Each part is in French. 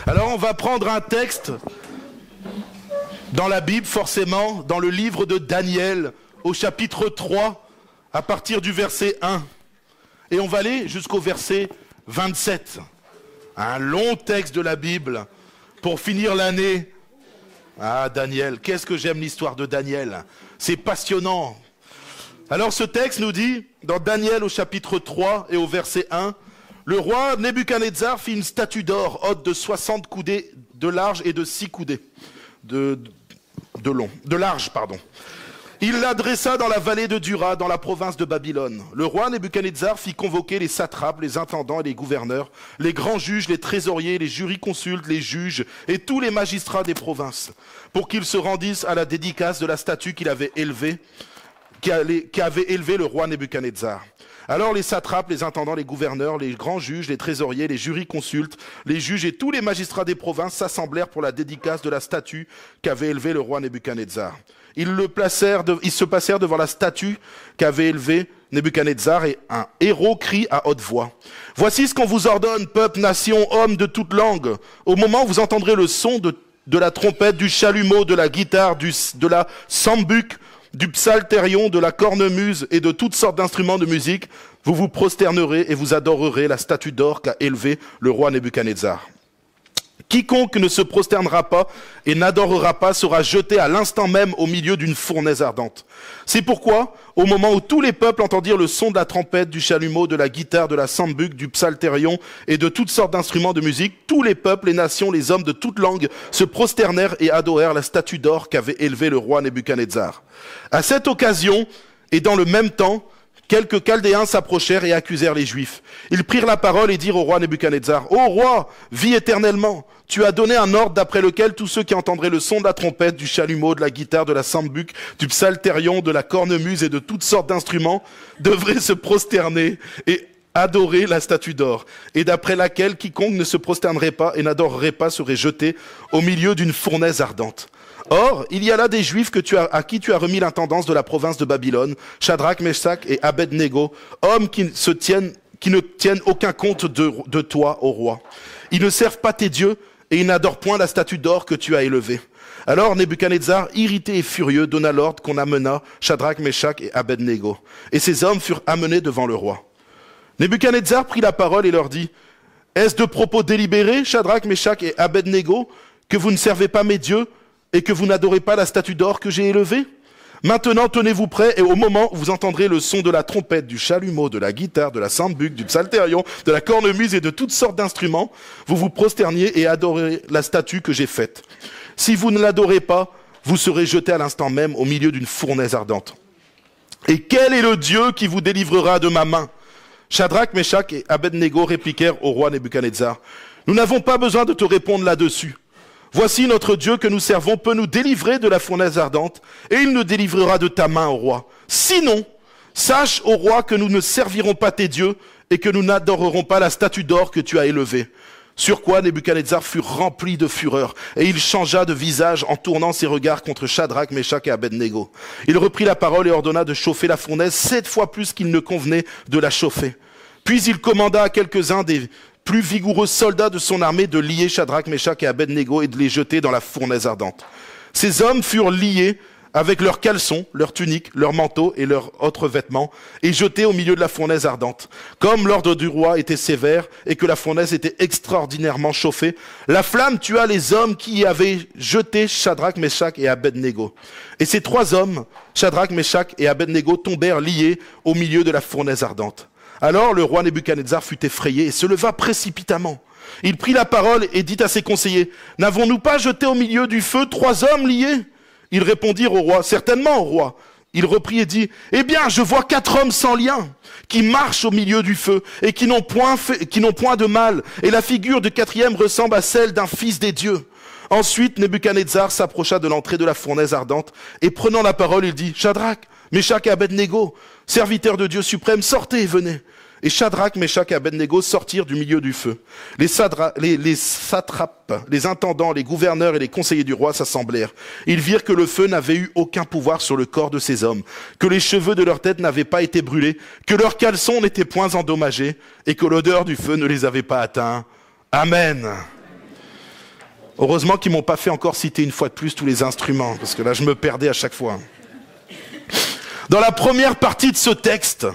Alors on va prendre un texte dans la Bible, forcément, dans le livre de Daniel, au chapitre 3, à partir du verset 1. Et on va aller jusqu'au verset 27. Un long texte de la Bible pour finir l'année. Ah, Daniel, qu'est-ce que j'aime l'histoire de Daniel. C'est passionnant. Alors ce texte nous dit, dans Daniel au chapitre 3 et au verset 1, le roi Nebuchadnezzar fit une statue d'or haute de 60 coudées de large et de 6 coudées de large. Il l'adressa dans la vallée de Dura, dans la province de Babylone. Le roi Nebuchadnezzar fit convoquer les satrapes, les intendants et les gouverneurs, les grands juges, les trésoriers, les jurisconsultes, les juges et tous les magistrats des provinces, pour qu'ils se rendissent à la dédicace de la statue qu'avait élevée le roi Nebuchadnezzar. Alors les satrapes, les intendants, les gouverneurs, les grands juges, les trésoriers, les jurisconsultes, les juges et tous les magistrats des provinces s'assemblèrent pour la dédicace de la statue qu'avait élevée le roi Nebuchadnezzar. Ils se passèrent devant la statue qu'avait élevée Nebuchadnezzar et un héros crie à haute voix. « Voici ce qu'on vous ordonne, peuple, nation, hommes de toute langue. Au moment où vous entendrez le son de la trompette, du chalumeau, de la guitare, de la sambuc, du psalterion, de la cornemuse et de toutes sortes d'instruments de musique, vous vous prosternerez et vous adorerez la statue d'or qu'a élevée le roi Nebuchadnezzar. Quiconque ne se prosternera pas et n'adorera pas sera jeté à l'instant même au milieu d'une fournaise ardente. C'est pourquoi, au moment où tous les peuples entendirent le son de la trompette, du chalumeau, de la guitare, de la sambuc, du psalterion et de toutes sortes d'instruments de musique, tous les peuples, les nations, les hommes de toute langue se prosternèrent et adorèrent la statue d'or qu'avait élevée le roi Nebuchadnezzar. À cette occasion, et dans le même temps, quelques Chaldéens s'approchèrent et accusèrent les Juifs. Ils prirent la parole et dirent au roi Nebuchadnezzar, « Ô roi, vis éternellement, tu as donné un ordre d'après lequel tous ceux qui entendraient le son de la trompette, du chalumeau, de la guitare, de la sambuc, du psalterion, de la cornemuse et de toutes sortes d'instruments devraient se prosterner et adorer la statue d'or, et d'après laquelle quiconque ne se prosternerait pas et n'adorerait pas serait jeté au milieu d'une fournaise ardente. » Or, il y a là des Juifs à qui tu as remis l'intendance de la province de Babylone, Shadrach, Meshach et Abednego, hommes qui ne tiennent aucun compte de toi, ô roi. Ils ne servent pas tes dieux et ils n'adorent point la statue d'or que tu as élevée. Alors Nebuchadnezzar, irrité et furieux, donna l'ordre qu'on amena Shadrach, Meshach et Abednego. Et ces hommes furent amenés devant le roi. Nebuchadnezzar prit la parole et leur dit, « Est-ce de propos délibérés, Shadrach, Meshach et Abednego, que vous ne servez pas mes dieux et que vous n'adorez pas la statue d'or que j'ai élevée? Maintenant, tenez-vous prêts, et au moment où vous entendrez le son de la trompette, du chalumeau, de la guitare, de la sambuc, du psalterion, de la cornemuse et de toutes sortes d'instruments, vous vous prosterniez et adorez la statue que j'ai faite. Si vous ne l'adorez pas, vous serez jetés à l'instant même au milieu d'une fournaise ardente. Et quel est le Dieu qui vous délivrera de ma main? » Shadrach, Meshach et Abednego répliquèrent au roi Nebuchadnezzar, « Nous n'avons pas besoin de te répondre là-dessus. Voici notre Dieu que nous servons peut nous délivrer de la fournaise ardente, et il nous délivrera de ta main, ô roi. Sinon, sache, ô roi, que nous ne servirons pas tes dieux, et que nous n'adorerons pas la statue d'or que tu as élevée. » Sur quoi Nebuchadnezzar fut rempli de fureur, et il changea de visage en tournant ses regards contre Shadrach, Meshach et Abednego. Il reprit la parole et ordonna de chauffer la fournaise 7 fois plus qu'il ne convenait de la chauffer. Puis il commanda à quelques-uns des plus vigoureux soldats de son armée de lier Shadrach, Meshach et Abednego et de les jeter dans la fournaise ardente. Ces hommes furent liés avec leurs caleçons, leurs tuniques, leurs manteaux et leurs autres vêtements, et jetés au milieu de la fournaise ardente. Comme l'ordre du roi était sévère et que la fournaise était extraordinairement chauffée, la flamme tua les hommes qui y avaient jeté Shadrach, Meshach et Abednego. Et ces 3 hommes, Shadrach, Meshach et Abednego, tombèrent liés au milieu de la fournaise ardente. Alors le roi Nebuchadnezzar fut effrayé et se leva précipitamment. Il prit la parole et dit à ses conseillers, « N'avons-nous pas jeté au milieu du feu 3 hommes liés ?» Ils répondirent au roi, « Certainement, au roi. » Il reprit et dit, « Eh bien, je vois 4 hommes sans lien, qui marchent au milieu du feu, et qui n'ont point de mal, et la figure du 4e ressemble à celle d'un fils des dieux. » Ensuite, Nebuchadnezzar s'approcha de l'entrée de la fournaise ardente, et prenant la parole, il dit, « Shadrach, Meshach et Abednego, serviteurs de Dieu suprême, sortez et venez. » Et Shadrach, Meshach et Abednego sortirent du milieu du feu. Les satrapes, les intendants, les gouverneurs et les conseillers du roi s'assemblèrent. Ils virent que le feu n'avait eu aucun pouvoir sur le corps de ces hommes, que les cheveux de leur tête n'avaient pas été brûlés, que leurs caleçons n'étaient point endommagés, et que l'odeur du feu ne les avait pas atteints. Amen. Heureusement qu'ils m'ont pas fait encore citer une fois de plus tous les instruments, parce que là je me perdais à chaque fois. Dans la première partie de ce texte,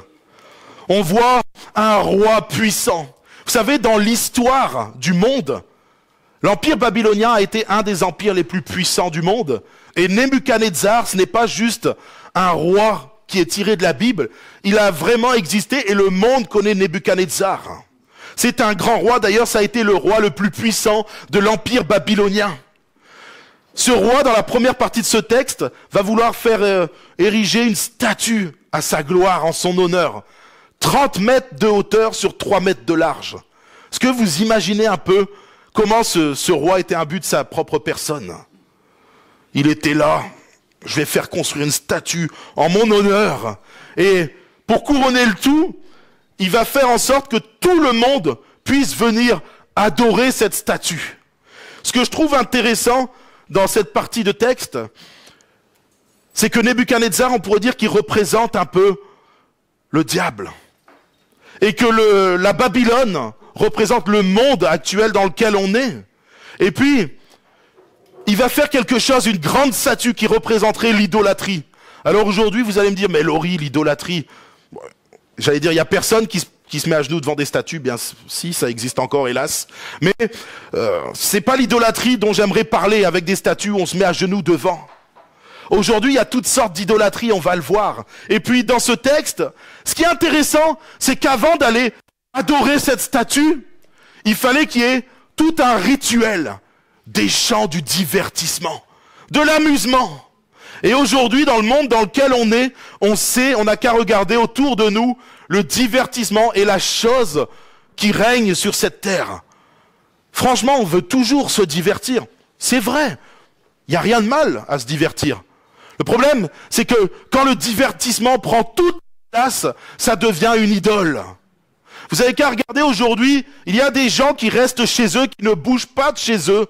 on voit un roi puissant. Vous savez, dans l'histoire du monde, l'empire babylonien a été un des empires les plus puissants du monde. Et Nebuchadnezzar, ce n'est pas juste un roi qui est tiré de la Bible, il a vraiment existé et le monde connaît Nebuchadnezzar. C'est un grand roi, d'ailleurs ça a été le roi le plus puissant de l'empire babylonien. Ce roi, dans la première partie de ce texte, va vouloir faire ériger une statue à sa gloire, en son honneur. 30 mètres de hauteur sur 3 mètres de large. Est-ce que vous imaginez un peu comment ce roi était imbu de sa propre personne? Il était là, je vais faire construire une statue en mon honneur. Et pour couronner le tout, il va faire en sorte que tout le monde puisse venir adorer cette statue. Ce que je trouve intéressant dans cette partie de texte, c'est que Nebuchadnezzar, on pourrait dire qu'il représente un peu le diable. Et que la Babylone représente le monde actuel dans lequel on est. Et puis, il va faire quelque chose, une grande statue qui représenterait l'idolâtrie. Alors aujourd'hui, vous allez me dire, mais Laurie, l'idolâtrie, j'allais dire, il n'y a personne qui se met à genoux devant des statues, bien si, ça existe encore, hélas. Mais c'est pas l'idolâtrie dont j'aimerais parler avec des statues où on se met à genoux devant. Aujourd'hui, il y a toutes sortes d'idolâtries, on va le voir. Et puis, dans ce texte, ce qui est intéressant, c'est qu'avant d'aller adorer cette statue, il fallait qu'il y ait tout un rituel, des chants, du divertissement, de l'amusement. Et aujourd'hui, dans le monde dans lequel on est, on sait, on n'a qu'à regarder autour de nous, le divertissement est la chose qui règne sur cette terre. Franchement, on veut toujours se divertir. C'est vrai, il n'y a rien de mal à se divertir. Le problème, c'est que quand le divertissement prend toute place, ça devient une idole. Vous avez qu'à regarder aujourd'hui, il y a des gens qui restent chez eux, qui ne bougent pas de chez eux,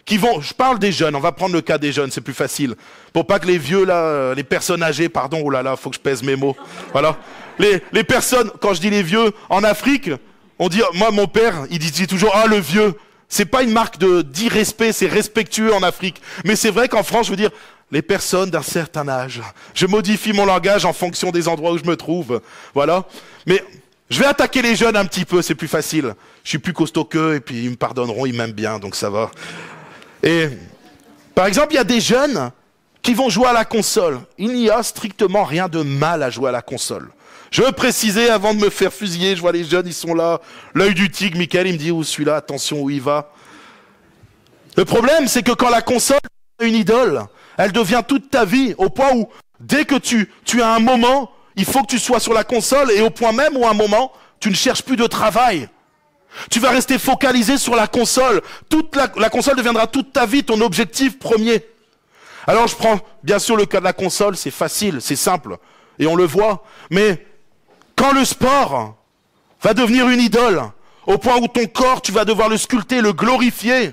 qui vont, je parle des jeunes, on va prendre le cas des jeunes, c'est plus facile. Pour pas que les vieux, là, les personnes âgées, pardon, oh là là, faut que je pèse mes mots. Voilà. Les personnes, quand je dis les vieux, en Afrique, on dit, moi, mon père, il dit toujours, ah, le vieux. C'est pas une marque d'irrespect, c'est respectueux en Afrique. Mais c'est vrai qu'en France, je veux dire, les personnes d'un certain âge. Je modifie mon langage en fonction des endroits où je me trouve. Voilà. Mais je vais attaquer les jeunes un petit peu, c'est plus facile. Je suis plus costaud qu'eux, et puis ils me pardonneront, ils m'aiment bien, donc ça va. Et, par exemple, il y a des jeunes qui vont jouer à la console. Il n'y a strictement rien de mal à jouer à la console. Je veux préciser, avant de me faire fusiller, je vois les jeunes, ils sont là, l'œil du tigre, Michael, il me dit, où celui-là, attention, où il va. Le problème, c'est que quand la console est une idole, elle devient toute ta vie, au point où, dès que tu as un moment, il faut que tu sois sur la console, et au point même où, à un moment, tu ne cherches plus de travail. Tu vas rester focalisé sur la console. La console deviendra toute ta vie ton objectif premier. Alors je prends bien sûr le cas de la console, c'est facile, c'est simple, et on le voit. Mais quand le sport va devenir une idole, au point où ton corps, tu vas devoir le sculpter, le glorifier.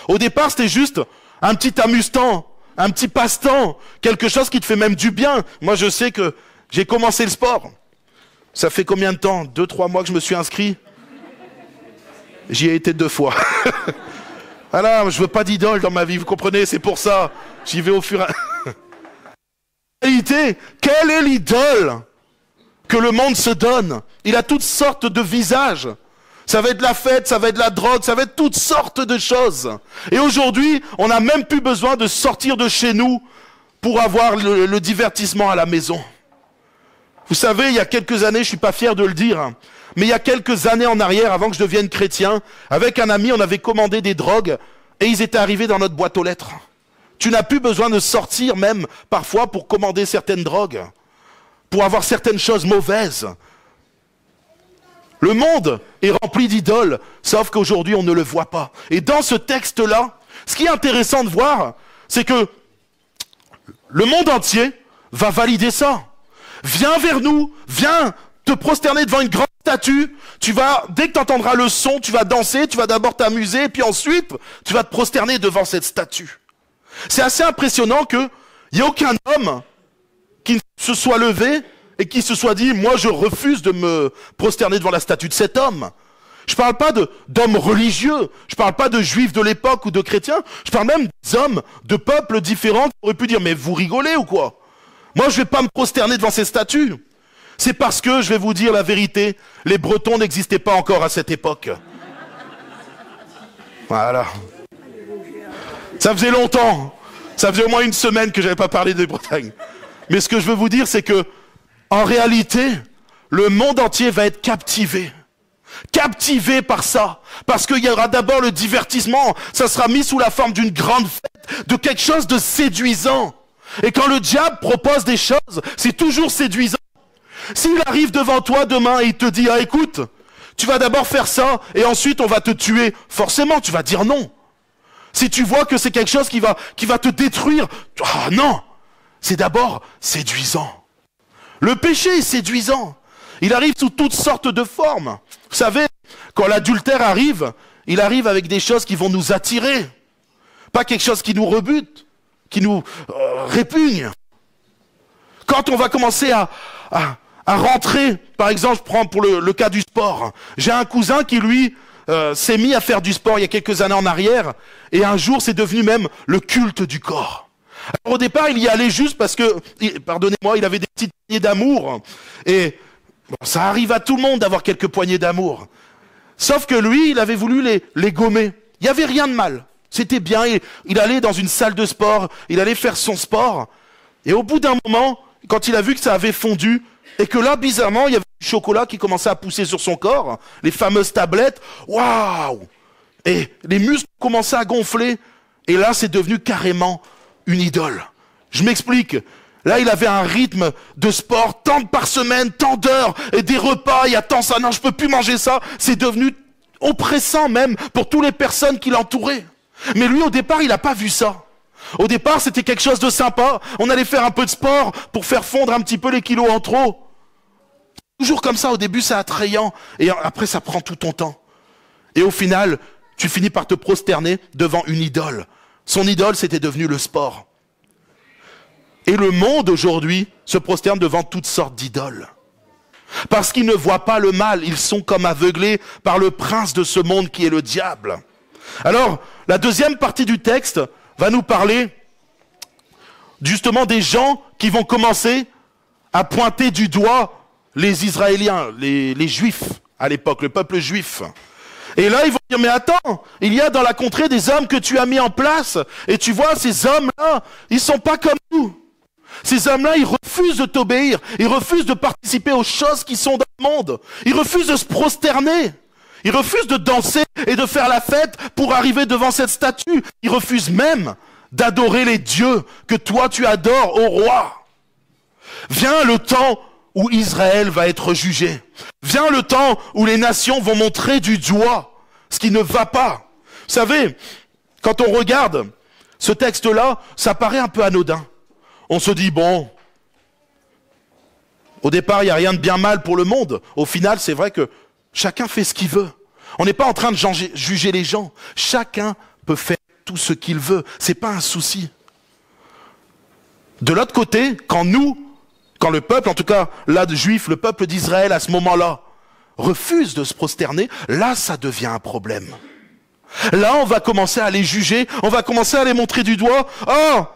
Au départ, c'était juste un petit amuse-temps, un petit passe-temps, quelque chose qui te fait même du bien. Moi, je sais que j'ai commencé le sport. Ça fait combien de temps? 2-3 mois que je me suis inscrit. J'y ai été 2 fois. Voilà, je veux pas d'idole dans ma vie, vous comprenez, c'est pour ça. J'y vais au fur et à mesure. En réalité, quelle est l'idole que le monde se donne? Il a toutes sortes de visages. Ça va être la fête, ça va être la drogue, ça va être toutes sortes de choses. Et aujourd'hui, on n'a même plus besoin de sortir de chez nous pour avoir le divertissement à la maison. Vous savez, il y a quelques années, je suis pas fier de le dire, mais il y a quelques années en arrière, avant que je devienne chrétien, avec un ami, on avait commandé des drogues et ils étaient arrivés dans notre boîte aux lettres. Tu n'as plus besoin de sortir même parfois pour commander certaines drogues, pour avoir certaines choses mauvaises. Le monde est rempli d'idoles, sauf qu'aujourd'hui on ne le voit pas. Et dans ce texte-là, ce qui est intéressant de voir, c'est que le monde entier va valider ça. Viens vers nous, viens te prosterner devant une grande statue, dès que tu entendras le son, tu vas danser, tu vas d'abord t'amuser, et puis ensuite, tu vas te prosterner devant cette statue. C'est assez impressionnant qu'il n'y ait aucun homme qui se soit levé et qui se soit dit, moi je refuse de me prosterner devant la statue de cet homme. Je parle pas d'hommes religieux, je parle pas de juifs de l'époque ou de chrétiens, je parle même d'hommes de peuples différents qui auraient pu dire, mais vous rigolez ou quoi? Moi, je vais pas me prosterner devant ces statues. C'est parce que, je vais vous dire la vérité, les Bretons n'existaient pas encore à cette époque. Voilà. Ça faisait longtemps, ça faisait au moins une semaine que j'avais pas parlé de Bretagne. Mais ce que je veux vous dire, c'est que, en réalité, le monde entier va être captivé par ça, parce qu'il y aura d'abord le divertissement, ça sera mis sous la forme d'une grande fête, de quelque chose de séduisant. Et quand le diable propose des choses, c'est toujours séduisant. S'il arrive devant toi demain et il te dit, ah écoute, tu vas d'abord faire ça, et ensuite on va te tuer, forcément tu vas dire non. Si tu vois que c'est quelque chose qui va te détruire, ah non, c'est d'abord séduisant. Le péché est séduisant. Il arrive sous toutes sortes de formes. Vous savez, quand l'adultère arrive, il arrive avec des choses qui vont nous attirer. Pas quelque chose qui nous rebute, qui nous répugne. Quand on va commencer à rentrer, par exemple, je prends pour le cas du sport. J'ai un cousin qui, lui, s'est mis à faire du sport il y a quelques années en arrière, et un jour, c'est devenu même le culte du corps. Alors, au départ, il y allait juste parce que, pardonnez-moi, il avait des petites poignées d'amour, et bon, ça arrive à tout le monde d'avoir quelques poignées d'amour. Sauf que lui, il avait voulu les gommer. Il n'y avait rien de mal. C'était bien, il allait dans une salle de sport, il allait faire son sport, et au bout d'un moment, quand il a vu que ça avait fondu, et que là, bizarrement, il y avait du chocolat qui commençait à pousser sur son corps, les fameuses tablettes, waouh! Et les muscles commençaient à gonfler, et là, c'est devenu carrément une idole. Je m'explique. Là, il avait un rythme de sport, tant par semaine, tant d'heures, et des repas, il y a tant ça, non, je peux plus manger ça. C'est devenu oppressant même pour toutes les personnes qui l'entouraient. Mais lui, au départ, il n'a pas vu ça. Au départ, c'était quelque chose de sympa. On allait faire un peu de sport pour faire fondre un petit peu les kilos en trop. Toujours comme ça, au début, c'est attrayant, et après, ça prend tout ton temps. Et au final, tu finis par te prosterner devant une idole. Son idole, c'était devenu le sport. Et le monde aujourd'hui se prosterne devant toutes sortes d'idoles. Parce qu'ils ne voient pas le mal, ils sont comme aveuglés par le prince de ce monde qui est le diable. Alors, la deuxième partie du texte va nous parler justement des gens qui vont commencer à pointer du doigt les Israéliens, les Juifs à l'époque, le peuple juif. Et là, ils vont dire, mais attends, il y a dans la contrée des hommes que tu as mis en place, et tu vois, ces hommes-là, ils sont pas comme nous. Ces hommes-là, ils refusent de t'obéir, ils refusent de participer aux choses qui sont dans le monde, ils refusent de se prosterner, ils refusent de danser et de faire la fête pour arriver devant cette statue, ils refusent même d'adorer les dieux que toi tu adores, ô roi. Vient le temps où Israël va être jugé. Vient le temps où les nations vont montrer du doigt ce qui ne va pas. Vous savez, quand on regarde ce texte-là, ça paraît un peu anodin. On se dit, bon, au départ, il n'y a rien de bien mal pour le monde. Au final, c'est vrai que chacun fait ce qu'il veut. On n'est pas en train de juger les gens. Chacun peut faire tout ce qu'il veut. C'est pas un souci. De l'autre côté, quand le peuple, en tout cas, là, de Juifs, le peuple d'Israël, à ce moment-là, refuse de se prosterner, là, ça devient un problème. Là, on va commencer à les juger, on va commencer à les montrer du doigt. Oh,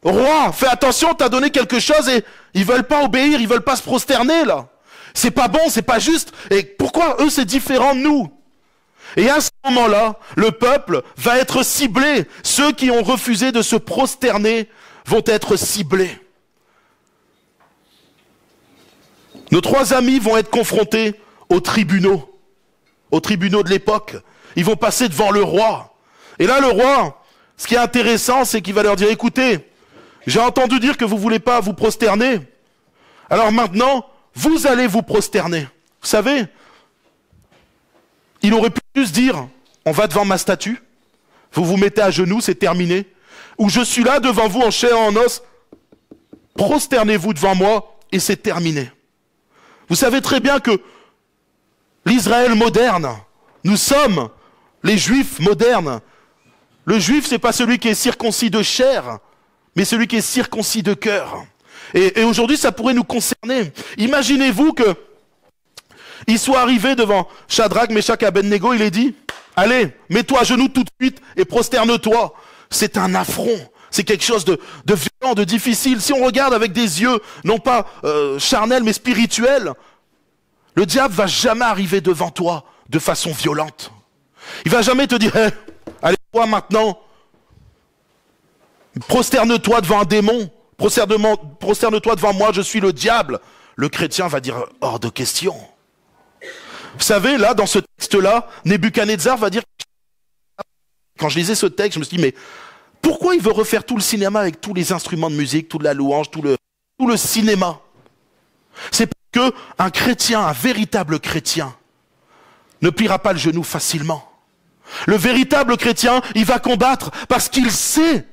roi, fais attention, t'as donné quelque chose et ils veulent pas obéir, ils veulent pas se prosterner, là. C'est pas bon, c'est pas juste. Et pourquoi eux, c'est différent de nous? Et à ce moment-là, le peuple va être ciblé. Ceux qui ont refusé de se prosterner vont être ciblés. Nos trois amis vont être confrontés aux tribunaux de l'époque. Ils vont passer devant le roi. Et là, le roi, ce qui est intéressant, c'est qu'il va leur dire, écoutez, j'ai entendu dire que vous voulez pas vous prosterner. Alors maintenant, vous allez vous prosterner. Vous savez, il aurait pu juste dire, on va devant ma statue, vous vous mettez à genoux, c'est terminé. Ou je suis là devant vous en chair et en os, prosternez-vous devant moi et c'est terminé. Vous savez très bien que l'Israël moderne, nous sommes les Juifs modernes. Le Juif, c'est pas celui qui est circoncis de chair, mais celui qui est circoncis de cœur. Et aujourd'hui, ça pourrait nous concerner. Imaginez-vous que ils sont arrivés devant Shadrach, Meshach et Abednego, il est dit, allez, mets-toi à genoux tout de suite et prosterne-toi. C'est un affront, c'est quelque chose de violent, de difficile. Si on regarde avec des yeux, non pas charnels, mais spirituels, le diable va jamais arriver devant toi de façon violente. Il va jamais te dire, hey, allez, toi maintenant, prosterne-toi devant un démon, prosterne-toi devant moi, je suis le diable. Le chrétien va dire, hors de question. Vous savez, là, dans ce texte-là, Nebuchadnezzar va dire, quand je lisais ce texte, je me suis dit, mais pourquoi il veut refaire tout le cinéma avec tous les instruments de musique, toute la louange, tout le cinéma? C'est parce qu'un chrétien, un véritable chrétien, ne pliera pas le genou facilement. Le véritable chrétien, il va combattre parce qu'il sait.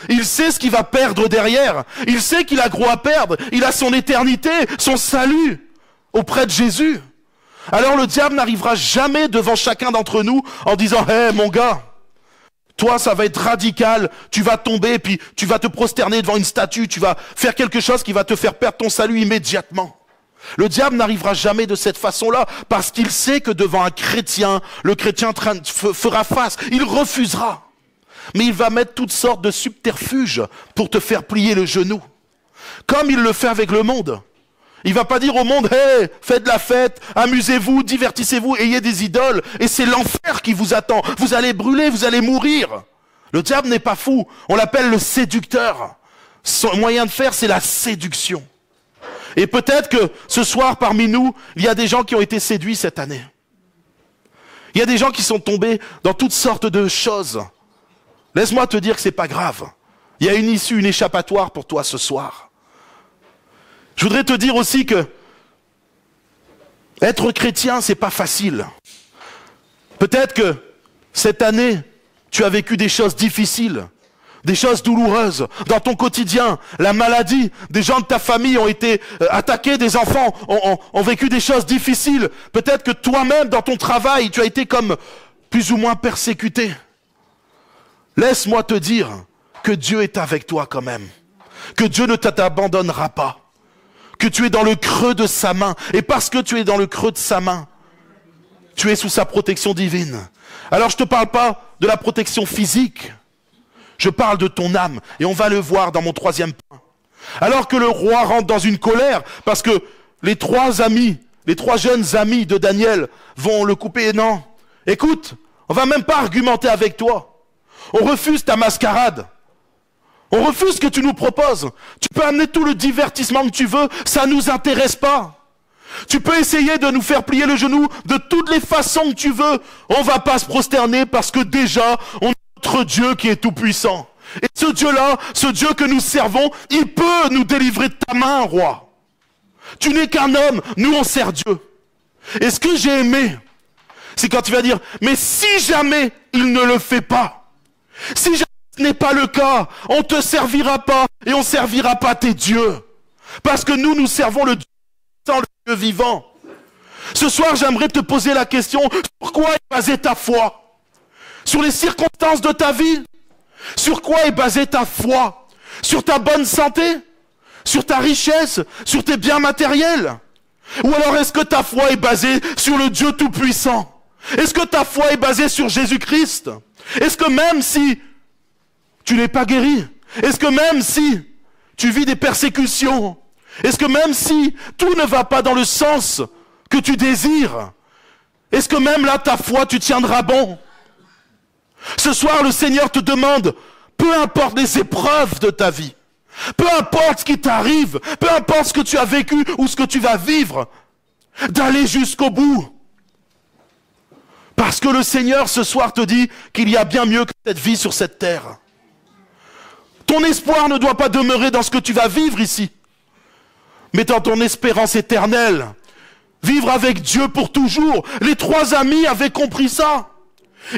Il sait ce qu'il va perdre derrière. Il sait qu'il a gros à perdre. Il a son éternité, son salut auprès de Jésus. Alors le diable n'arrivera jamais devant chacun d'entre nous en disant « Hé, mon gars, toi ça va être radical, tu vas tomber, puis tu vas te prosterner devant une statue, tu vas faire quelque chose qui va te faire perdre ton salut immédiatement. » Le diable n'arrivera jamais de cette façon-là parce qu'il sait que devant un chrétien, le chrétien fera face, il refusera. Mais il va mettre toutes sortes de subterfuges pour te faire plier le genou. Comme il le fait avec le monde. Il va pas dire au monde, hey, faites de la fête, amusez-vous, divertissez-vous, ayez des idoles, et c'est l'enfer qui vous attend. Vous allez brûler, vous allez mourir. Le diable n'est pas fou. On l'appelle le séducteur. Son moyen de faire, c'est la séduction. Et peut-être que ce soir, parmi nous, il y a des gens qui ont été séduits cette année. Il y a des gens qui sont tombés dans toutes sortes de choses. Laisse-moi te dire que c'est pas grave. Il y a une issue, une échappatoire pour toi ce soir. Je voudrais te dire aussi que être chrétien, c'est pas facile. Peut-être que cette année, tu as vécu des choses difficiles, des choses douloureuses dans ton quotidien, la maladie, des gens de ta famille ont été attaqués, des enfants ont vécu des choses difficiles. Peut-être que toi-même, dans ton travail, tu as été comme plus ou moins persécuté. Laisse-moi te dire que Dieu est avec toi quand même, que Dieu ne t'abandonnera pas, que tu es dans le creux de sa main, et parce que tu es dans le creux de sa main, tu es sous sa protection divine. Alors je ne te parle pas de la protection physique, je parle de ton âme, et on va le voir dans mon troisième point. Alors que le roi rentre dans une colère, parce que les trois jeunes amis de Daniel vont le couper, non, écoute, on va même pas argumenter avec toi. On refuse ta mascarade. On refuse ce que tu nous proposes. Tu peux amener tout le divertissement que tu veux, ça nous intéresse pas. Tu peux essayer de nous faire plier le genou de toutes les façons que tu veux. On va pas se prosterner parce que déjà, on a notre Dieu qui est tout puissant. Et ce Dieu-là, ce Dieu que nous servons, il peut nous délivrer de ta main, roi. Tu n'es qu'un homme, nous on sert Dieu. Et ce que j'ai aimé, c'est quand tu vas dire, mais si jamais il ne le fait pas, si jamais ce n'est pas le cas, on ne te servira pas et on ne servira pas tes dieux. Parce que nous servons le Dieu sans le Dieu vivant. Ce soir, j'aimerais te poser la question, sur quoi est basée ta foi? Sur les circonstances de ta vie? Sur quoi est basée ta foi? Sur ta bonne santé? Sur ta richesse? Sur tes biens matériels? Ou alors est-ce que ta foi est basée sur le Dieu Tout-Puissant? Est-ce que ta foi est basée sur Jésus-Christ? Est-ce que même si tu n'es pas guéri, est-ce que même si tu vis des persécutions, est-ce que même si tout ne va pas dans le sens que tu désires, est-ce que même là ta foi tu tiendras bon? Ce soir le Seigneur te demande, peu importe les épreuves de ta vie, peu importe ce qui t'arrive, peu importe ce que tu as vécu ou ce que tu vas vivre, d'aller jusqu'au bout. Parce que le Seigneur ce soir te dit qu'il y a bien mieux que cette vie sur cette terre. Ton espoir ne doit pas demeurer dans ce que tu vas vivre ici, mais dans ton espérance éternelle. Vivre avec Dieu pour toujours. Les trois amis avaient compris ça.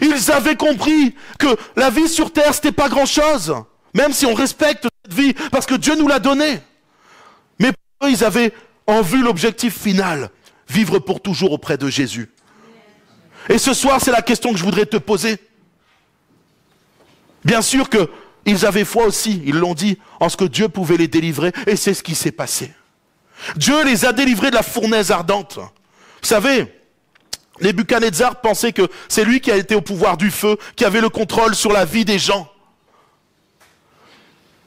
Ils avaient compris que la vie sur terre, c'était pas grand-chose. Même si on respecte cette vie, parce que Dieu nous l'a donnée. Mais pour eux, ils avaient en vue l'objectif final. Vivre pour toujours auprès de Jésus. Et ce soir, c'est la question que je voudrais te poser. Bien sûr qu'ils avaient foi aussi, ils l'ont dit, en ce que Dieu pouvait les délivrer, et c'est ce qui s'est passé. Dieu les a délivrés de la fournaise ardente. Vous Vous savez, Nebuchadnezzar pensait que c'est lui qui a été au pouvoir du feu, qui avait le contrôle sur la vie des gens.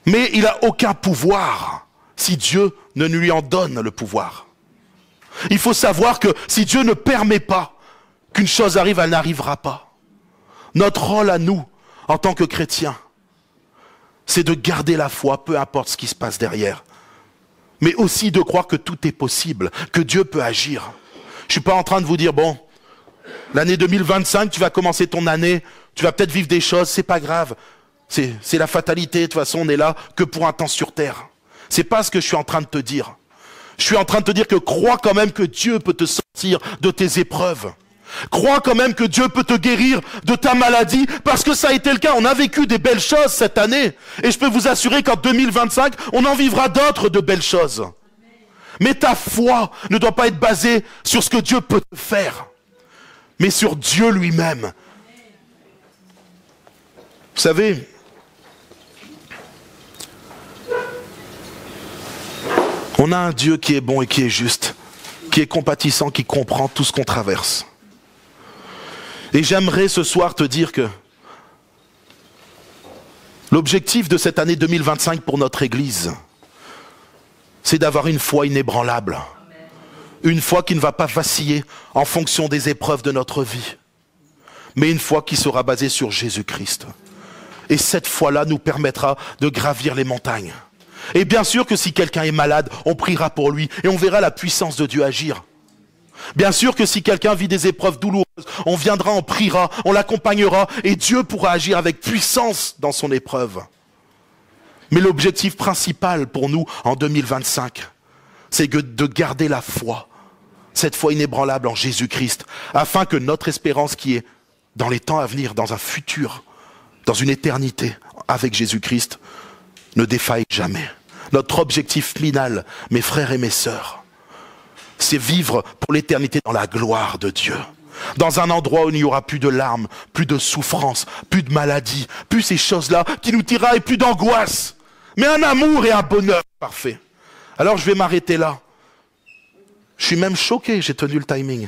Mais il n'a aucun pouvoir si Dieu ne lui en donne le pouvoir. Il faut savoir que si Dieu ne permet pas qu'une chose arrive, elle n'arrivera pas. Notre rôle à nous, en tant que chrétiens, c'est de garder la foi, peu importe ce qui se passe derrière. Mais aussi de croire que tout est possible, que Dieu peut agir. Je ne suis pas en train de vous dire, bon, l'année 2025, tu vas commencer ton année, tu vas peut-être vivre des choses, c'est pas grave. C'est la fatalité, de toute façon, on n'est là que pour un temps sur terre. C'est pas ce que je suis en train de te dire. Je suis en train de te dire que crois quand même que Dieu peut te sortir de tes épreuves. Crois quand même que Dieu peut te guérir de ta maladie, parce que ça a été le cas. On a vécu des belles choses cette année. Et je peux vous assurer qu'en 2025, on en vivra d'autres de belles choses. Mais ta foi ne doit pas être basée sur ce que Dieu peut te faire, mais sur Dieu lui-même. Vous savez, on a un Dieu qui est bon et qui est juste, qui est compatissant, qui comprend tout ce qu'on traverse. Et j'aimerais ce soir te dire que l'objectif de cette année 2025 pour notre Église, c'est d'avoir une foi inébranlable. Une foi qui ne va pas vaciller en fonction des épreuves de notre vie, mais une foi qui sera basée sur Jésus-Christ. Et cette foi-là nous permettra de gravir les montagnes. Et bien sûr que si quelqu'un est malade, on priera pour lui et on verra la puissance de Dieu agir. Bien sûr que si quelqu'un vit des épreuves douloureuses, on viendra, on priera, on l'accompagnera et Dieu pourra agir avec puissance dans son épreuve. Mais l'objectif principal pour nous en 2025, c'est de garder la foi, cette foi inébranlable en Jésus-Christ, afin que notre espérance qui est dans les temps à venir, dans un futur, dans une éternité avec Jésus-Christ, ne défaille jamais. Notre objectif final, mes frères et mes sœurs, c'est vivre pour l'éternité dans la gloire de Dieu. Dans un endroit où il n'y aura plus de larmes, plus de souffrance, plus de maladie, plus ces choses-là qui nous tiraillent, plus d'angoisse, mais un amour et un bonheur parfait. Alors je vais m'arrêter là. Je suis même choqué, j'ai tenu le timing.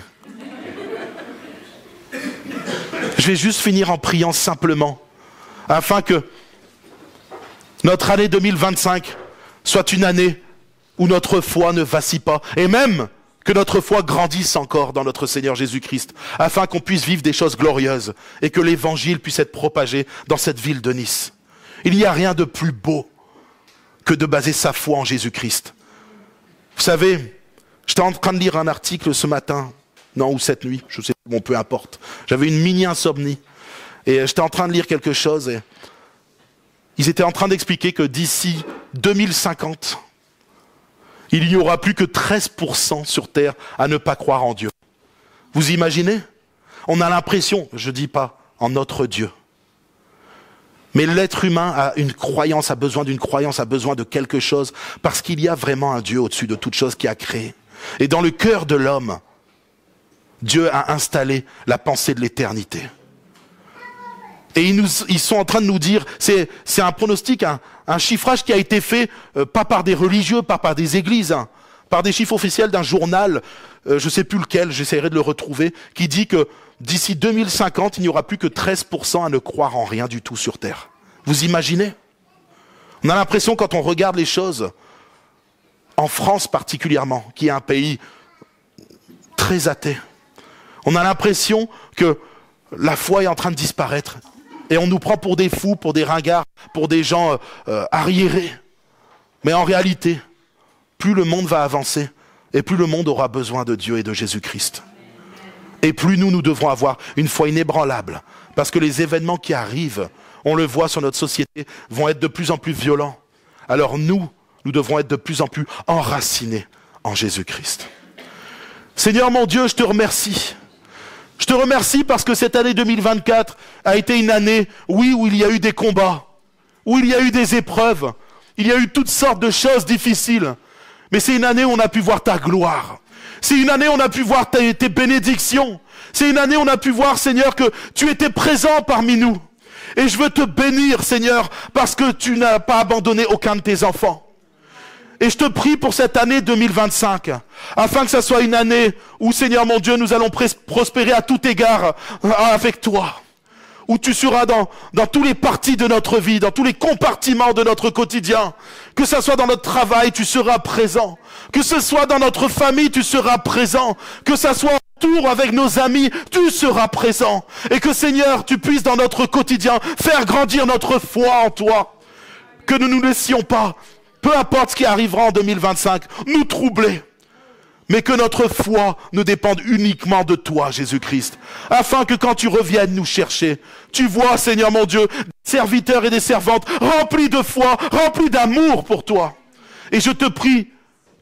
Je vais juste finir en priant simplement, afin que notre année 2025 soit une année où notre foi ne vacille pas, et même que notre foi grandisse encore dans notre Seigneur Jésus-Christ, afin qu'on puisse vivre des choses glorieuses, et que l'évangile puisse être propagé dans cette ville de Nice. Il n'y a rien de plus beau que de baser sa foi en Jésus-Christ. Vous savez, j'étais en train de lire un article ce matin, non, ou cette nuit, je sais pas, bon, peu importe. J'avais une mini-insomnie, et j'étais en train de lire quelque chose, et ils étaient en train d'expliquer que d'ici 2050, il n'y aura plus que 13% sur Terre à ne pas croire en Dieu. Vous imaginez? On a l'impression, je ne dis pas en notre Dieu, mais l'être humain a une croyance, a besoin d'une croyance, a besoin de quelque chose, parce qu'il y a vraiment un Dieu au-dessus de toute chose qui a créé. Et dans le cœur de l'homme, Dieu a installé la pensée de l'éternité. Et ils sont en train de nous dire, c'est un pronostic, un chiffrage qui a été fait, pas par des religieux, pas par des églises, par des chiffres officiels d'un journal, je ne sais plus lequel, j'essaierai de le retrouver, qui dit que d'ici 2050, il n'y aura plus que 13% à ne croire en rien du tout sur Terre. Vous imaginez? On a l'impression, quand on regarde les choses, en France particulièrement, qui est un pays très athée, on a l'impression que la foi est en train de disparaître. Et on nous prend pour des fous, pour des ringards, pour des gens arriérés. Mais en réalité, plus le monde va avancer, et plus le monde aura besoin de Dieu et de Jésus-Christ. Et plus nous devrons avoir une foi inébranlable. Parce que les événements qui arrivent, on le voit sur notre société, vont être de plus en plus violents. Alors nous devrons être de plus en plus enracinés en Jésus-Christ. Seigneur mon Dieu, je te remercie. Je te remercie parce que cette année 2024 a été une année, oui, où il y a eu des combats, où il y a eu des épreuves, il y a eu toutes sortes de choses difficiles. Mais c'est une année où on a pu voir ta gloire. C'est une année où on a pu voir tes bénédictions. C'est une année où on a pu voir, Seigneur, que tu étais présent parmi nous. Et je veux te bénir, Seigneur, parce que tu n'as pas abandonné aucun de tes enfants. Et je te prie pour cette année 2025, afin que ça soit une année où, Seigneur mon Dieu, nous allons prospérer à tout égard avec toi. Où tu seras dans tous les parties de notre vie, dans tous les compartiments de notre quotidien. Que ce soit dans notre travail, tu seras présent. Que ce soit dans notre famille, tu seras présent. Que ce soit autour avec nos amis, tu seras présent. Et que, Seigneur, tu puisses dans notre quotidien faire grandir notre foi en toi. Que nous ne nous laissions pas, peu importe ce qui arrivera en 2025, nous troubler. Mais que notre foi ne dépende uniquement de toi, Jésus-Christ. Afin que quand tu reviennes nous chercher, tu vois, Seigneur mon Dieu, des serviteurs et des servantes remplis de foi, remplis d'amour pour toi. Et je te prie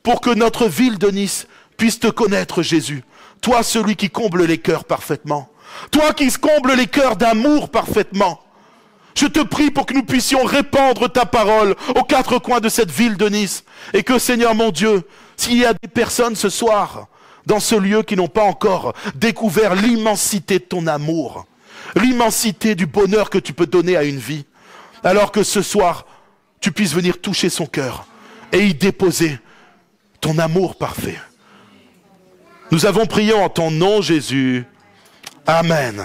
pour que notre ville de Nice puisse te connaître, Jésus. Toi, celui qui comble les cœurs parfaitement. Toi qui comble les cœurs d'amour parfaitement. Je te prie pour que nous puissions répandre ta parole aux quatre coins de cette ville de Nice. Et que, Seigneur mon Dieu, s'il y a des personnes ce soir dans ce lieu qui n'ont pas encore découvert l'immensité de ton amour, l'immensité du bonheur que tu peux donner à une vie, alors que ce soir, tu puisses venir toucher son cœur et y déposer ton amour parfait. Nous avons prié en ton nom, Jésus. Amen.